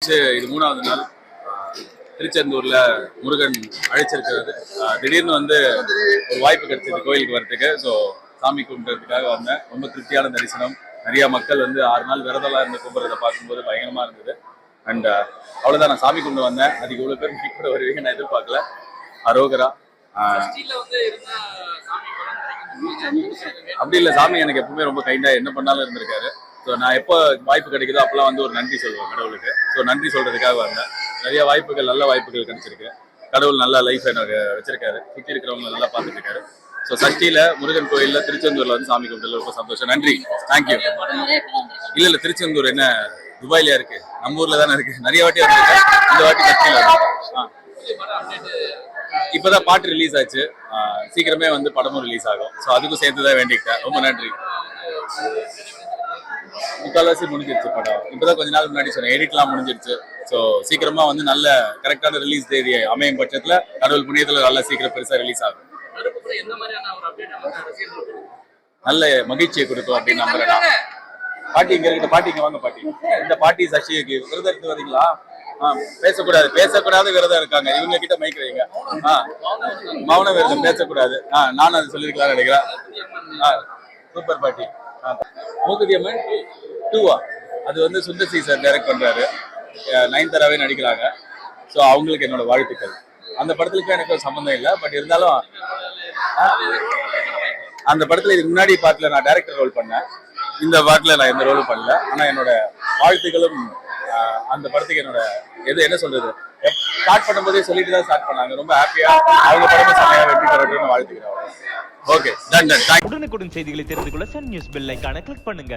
இது மூணாவது நாள் திருச்செந்தூர்ல முருகன் அழைச்சிருக்கிறது. திடீர்னு ஒரு வாய்ப்பு கிடைச்சது கோயிலுக்கு வரதுக்கு. ஸோ சாமி கும்பிட்றதுக்காக வந்தேன். ரொம்ப திருப்தியான தரிசனம். நிறைய மக்கள் 6 நாள் விரதம்லாம் இருந்து கும்பிட்றத பார்க்கும்போது பயங்கரமா இருந்தது. அண்ட் அவ்வளோதான், நான் சாமி கும்பிட்டு வந்தேன். அதுக்கு இவ்வளோ பேர் கூட வருவீங்க நான் எதிர்பார்க்கல. அரோகரா. அப்படி இல்லை, சாமி எனக்கு எப்பவுமே ரொம்ப கைண்டா என்ன பண்ணாலும் இருந்திருக்காரு. ஸோ நான் எப்போ வாய்ப்பு கிடைக்குதோ அப்பெல்லாம் ஒரு நன்றி சொல்லுவேன் கடவுளுக்கு. ஸோ நன்றி சொல்றதுக்காக வந்தேன். நிறைய வாய்ப்புகள், நல்ல வாய்ப்புகள் கிடைச்சிருக்கு. கடவுள் நல்ல லைஃப் எனக்கு வச்சிருக்காரு. சுற்றி இருக்கிறவங்க நல்லா பார்த்துட்டு இருக்காரு. ஸோ சஷ்டியில முருகன் கோயில்ல திருச்செந்தூர்ல சாமி கும்பிட்டதுல ரொம்ப சந்தோஷம். நன்றி, தேங்க்யூ. இல்ல திருச்செந்தூர் என்ன துபாயில இருக்கு, நம்ம ஊர்ல தானே இருக்கு. நிறைய வாட்டி வந்திருக்கேன். இந்த வாட்டி சஷ்டியில இப்பதான் பாட்டு ரிலீஸ் ஆச்சு. சீக்கிரமே படமும் ரிலீஸ் ஆகும். ஸோ அதுக்கும் சேர்த்துதான் வேண்டிக்கிட்டேன். ரொம்ப நன்றி. முக்கால்வாசி முடிஞ்சிருச்சு படம். இப்பதான் கொஞ்ச நாள் முன்னாடி சொன்னேன், எடிட்லாம் முடிஞ்சிருச்சு. ஸோ சீக்கிரமா நல்ல கரெக்டான ரிலீஸ் தேதி அமையும் பட்சத்துல கடவுள் புண்ணியத்துல நல்லா சீக்கிரம் பெருசா ரிலீஸ் ஆகும். நல்ல மகிழ்ச்சியை கொடுக்கும் அப்படின்னு நம்புறேன். பாட்டி இங்க இருக்க, பாட்டி இங்க வாங்க. பாட்டி, இந்த பாட்டி சஷ்டிக்கு விரதம் எடுத்து வரீங்களா? பேசக்கூடாது விரதம் இருக்காங்க. இவங்க கிட்ட மைக் வைங்க. மௌன விரதம், பேசக்கூடாது. நானும் அது சொல்லிருக்கலாம் நினைக்கிறேன். சூப்பர் பாட்டி. மூக்குத்தி அம்மன் 2 அது சுந்தர் சி சார் டைரக்ட் பண்றாரு. நயன்தாராவே நடிக்கிறாங்க. ஸோ அவங்களுக்கு என்னோட வாழ்த்துக்கள். அந்த படத்துக்கு எனக்கு சம்மந்தம் இல்லை. பட் இருந்தாலும் அந்த படத்துல இதுக்கு முன்னாடி பாட்டுல நான் டைரக்டர் ரோல் பண்ணேன். இந்த பாட்டுல நான் எந்த ரோலும் பண்ணல. ஆனா என்னோட வாழ்த்துக்களும் அந்த படத்துக்கு என்னோட என்ன சொல்றது, ஸ்டார்ட் பண்ணும்போதே சொல்லிட்டு தான் ஸ்டார்ட் பண்ணாங்க. ரொம்ப ஹாப்பியா அவங்க படமும் செமையா வெற்றி பெறட்டும்னு வாழ்த்துக்கிறேன். Okay, ton. உடனுக்குடன் செய்திகளை தெரிந்து கொள்ள சன் நியூஸ் பெல் ஐகானை கிளிக் பண்ணுங்க.